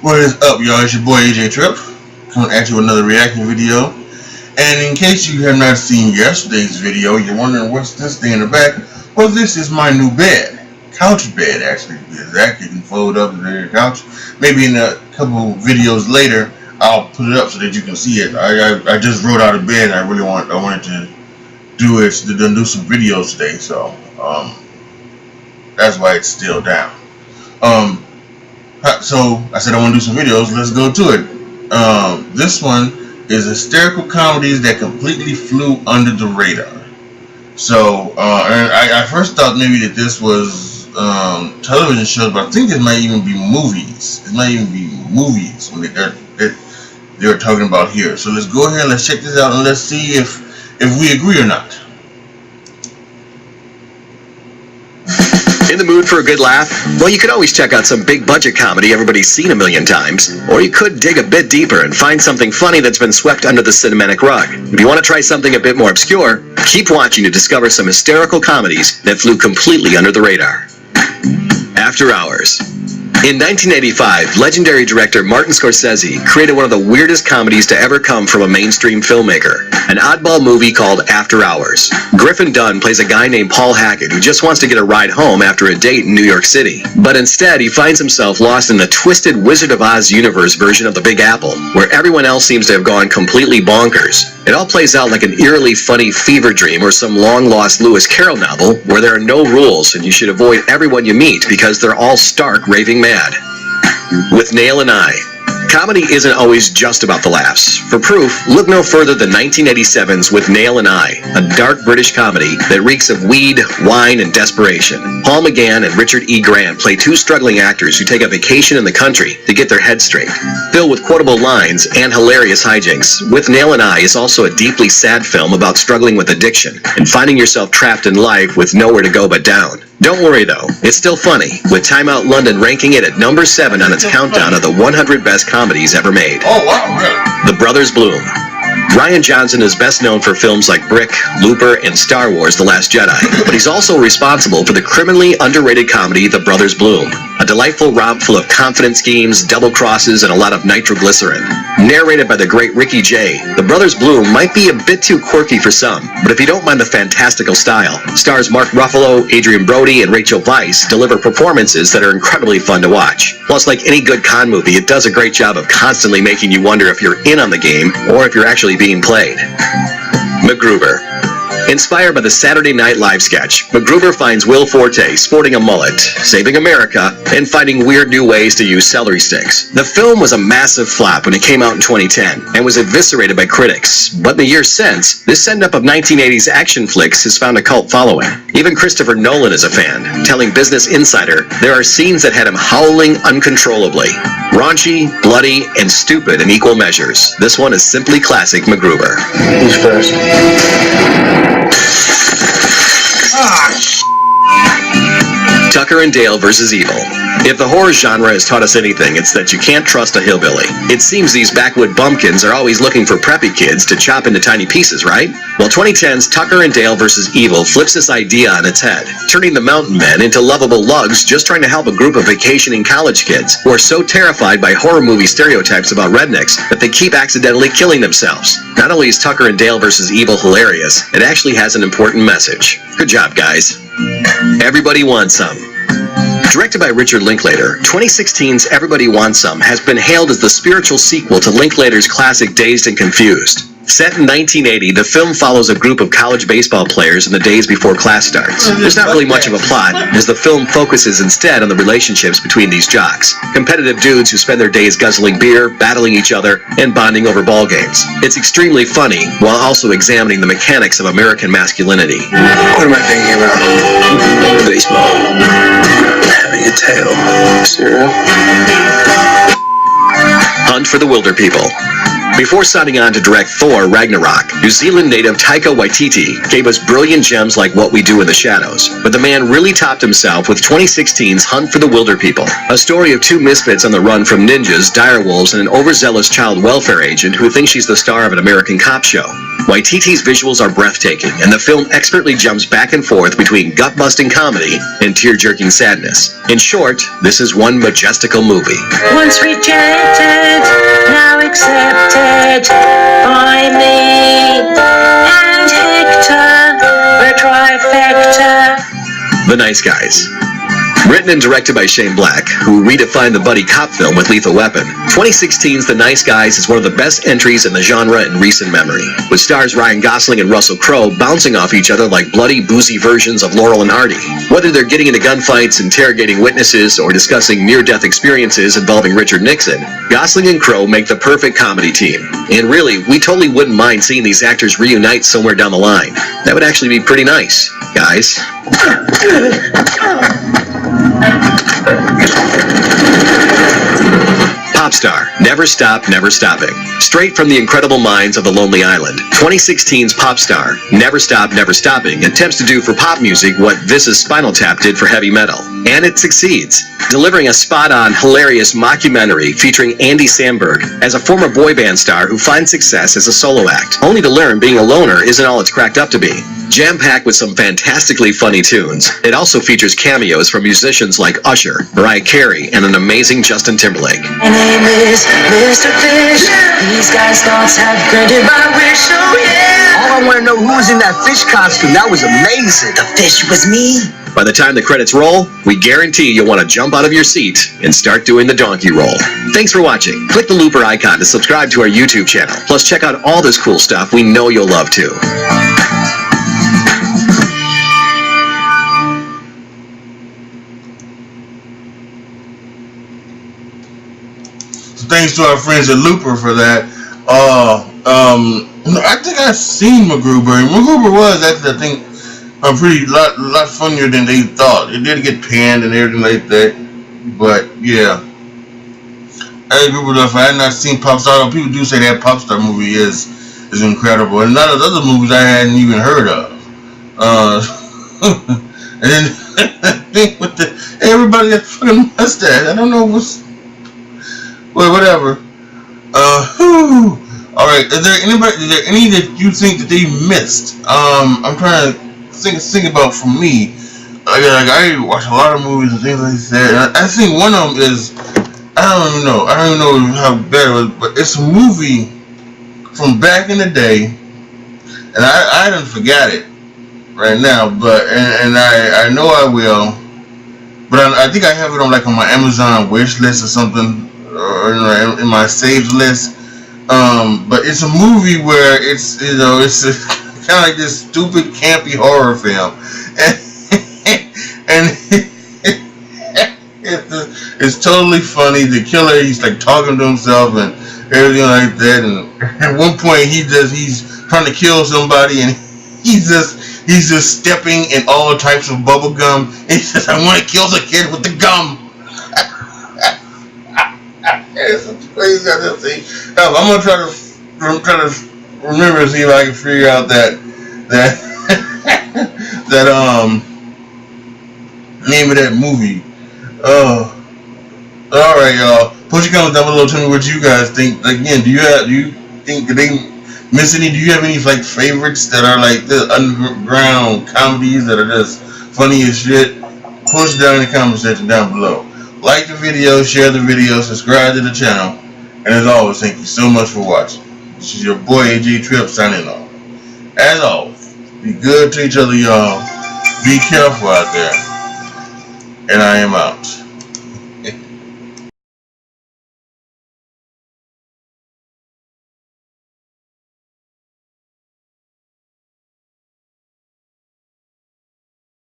What is up, y'all? It's your boy AJ Trip coming at you with another reaction video. And in case you have not seen yesterday's video, you're wondering what's this thing in the back. Well, this is my new bed, couch bed actually. Exactly, you can fold up to your couch. Maybe in a couple videos later, I'll put it up so that you can see it. I just wrote out a bed. And I wanted to do some videos today, so that's why it's still down. So I said I want to do some videos. Let's go to it. This one is Hysterical Comedies that completely flew under the radar. So and I first thought maybe that this was television shows, but I think it might even be movies. It might even be movies when they're talking about here. So let's go ahead, let's check this out, and let's see if we agree or not. In the mood for a good laugh? Well, you could always check out some big budget comedy everybody's seen a million times. Or you could dig a bit deeper and find something funny that's been swept under the cinematic rug. If you want to try something a bit more obscure, keep watching to discover some hysterical comedies that flew completely under the radar. After Hours. In 1985, legendary director Martin Scorsese created one of the weirdest comedies to ever come from a mainstream filmmaker, an oddball movie called After Hours. Griffin Dunn plays a guy named Paul Hackett who just wants to get a ride home after a date in New York City. But instead, he finds himself lost in the twisted Wizard of Oz universe version of the Big Apple, where everyone else seems to have gone completely bonkers. It all plays out like an eerily funny fever dream or some long-lost Lewis Carroll novel where there are no rules and you should avoid everyone you meet because they're all stark raving mad. With Nail and I. Comedy isn't always just about the laughs. For proof, look no further than 1987's With Nail and I, a dark British comedy that reeks of weed, wine, and desperation. Paul McGann and Richard E. Grant play two struggling actors who take a vacation in the country to get their heads straight. Filled with quotable lines and hilarious hijinks, With Nail and I is also a deeply sad film about struggling with addiction and finding yourself trapped in life with nowhere to go but down. Don't worry though, it's still funny, with Time Out London ranking it at number 7 on its countdown of the 100 best comedies ever made. Oh wow, really? The Brothers Bloom. Rian Johnson is best known for films like Brick, Looper, and Star Wars: The Last Jedi, but he's also responsible for the criminally underrated comedy The Brothers Bloom, a delightful romp full of confidence schemes, double crosses, and a lot of nitroglycerin. Narrated by the great Ricky Jay, The Brothers Bloom might be a bit too quirky for some, but if you don't mind the fantastical style, stars Mark Ruffalo, Adrian Brody, and Rachel Weisz deliver performances that are incredibly fun to watch. Plus, like any good con movie, it does a great job of constantly making you wonder if you're in on the game or if you're actually being played. MacGruber. Inspired by the Saturday Night Live sketch, MacGruber finds Will Forte sporting a mullet, saving America, and finding weird new ways to use celery sticks. The film was a massive flop when it came out in 2010 and was eviscerated by critics, but in the years since, this send-up of 1980s action flicks has found a cult following. Even Christopher Nolan is a fan, telling Business Insider there are scenes that had him howling uncontrollably. Raunchy, bloody, and stupid in equal measures. This one is simply classic MacGruber. Who's first? Tucker and Dale vs. Evil. If the horror genre has taught us anything, it's that you can't trust a hillbilly. It seems these backwood bumpkins are always looking for preppy kids to chop into tiny pieces, right? Well, 2010's Tucker and Dale vs. Evil flips this idea on its head, turning the mountain men into lovable lugs just trying to help a group of vacationing college kids who are so terrified by horror movie stereotypes about rednecks that they keep accidentally killing themselves. Not only is Tucker and Dale vs. Evil hilarious, it actually has an important message. Good job, guys. Everybody Wants Some. Directed by Richard Linklater, 2016's Everybody Wants Some has been hailed as the spiritual sequel to Linklater's classic Dazed and Confused. Set in 1980, the film follows a group of college baseball players in the days before class starts. There's not really much of a plot, as the film focuses instead on the relationships between these jocks. Competitive dudes who spend their days guzzling beer, battling each other, and bonding over ball games. It's extremely funny, while also examining the mechanics of American masculinity. What am I thinking about? Baseball. Having a tail. Cereal? Hunt for the Wilder People. Before signing on to direct Thor: Ragnarok, New Zealand native Taika Waititi gave us brilliant gems like What We Do in the Shadows, but the man really topped himself with 2016's Hunt for the Wilder People, a story of two misfits on the run from ninjas, direwolves, and an overzealous child welfare agent who thinks she's the star of an American cop show. Waititi's visuals are breathtaking, and the film expertly jumps back and forth between gut-busting comedy and tear-jerking sadness. In short, this is one majestical movie. Once rejected, now accepted by me and Hector, the trifecta. The Nice Guys. Written and directed by Shane Black, who redefined the buddy cop film with Lethal Weapon, 2016's The Nice Guys is one of the best entries in the genre in recent memory, with stars Ryan Gosling and Russell Crowe bouncing off each other like bloody, boozy versions of Laurel and Hardy. Whether they're getting into gunfights, interrogating witnesses, or discussing near-death experiences involving Richard Nixon, Gosling and Crowe make the perfect comedy team. And really, we totally wouldn't mind seeing these actors reunite somewhere down the line. That would actually be pretty nice, guys. Popstar, Never Stop, Never Stopping. Straight from the incredible minds of The Lonely Island, 2016's Popstar, Never Stop, Never Stopping attempts to do for pop music what This Is Spinal Tap did for heavy metal. And it succeeds, delivering a spot-on, hilarious mockumentary featuring Andy Samberg as a former boy band star who finds success as a solo act, only to learn being a loner isn't all it's cracked up to be. Jam-packed with some fantastically funny tunes, it also features cameos from musicians like Usher, Mariah Carey, and an amazing Justin Timberlake. My name is Mr. Fish. These guys' thoughts have granted my wish, oh yeah. All I want to know who was in that fish costume. That was amazing. The fish was me. By the time the credits roll, we guarantee you'll want to jump out of your seat and start doing the donkey roll. Thanks for watching. Click the looper icon to subscribe to our YouTube channel. Plus, check out all this cool stuff we know you'll love too. So thanks to our friends at Looper for that. I think I've seen MacGruber. MacGruber was actually, I think, a pretty lot funnier than they thought. It did get panned and everything like that, but yeah. I agree with if I had not seen Popstar, people do say that Popstar movie is incredible, and a lot of the other movies I hadn't even heard of. And then I think with everybody that fucking mustache, I don't know what's. Well, whatever. All right. Is there any that you think that they missed? I'm trying to think about for me. I watch a lot of movies and things like that. And I think one of them is I don't even know how bad it was, but it's a movie from back in the day, and I didn't forget it right now. But and I know I will. But I think I have it on my Amazon wish list or something. Or in my saved list, but it's a movie where it's kind of like this stupid campy horror film, and it's totally funny. The killer, he's like talking to himself and everything like that, and at one point he's trying to kill somebody, and he's just stepping in all types of bubble gum, and he says, "I want to kill the kid with the gum." It's crazy. I'm gonna try to remember and see if I can figure out that name of that movie. Oh, all right, y'all. Put your comments down below. Tell me what you guys think. Again, do you think did they miss any? Do you have any favorites that are like the underground comedies that are just funny as shit? Post it down in the comment section down below. Like the video, share the video, subscribe to the channel, and as always, thank you so much for watching. This is your boy AJ Tripp signing off. As always, be good to each other, y'all. Be careful out there, and I am out.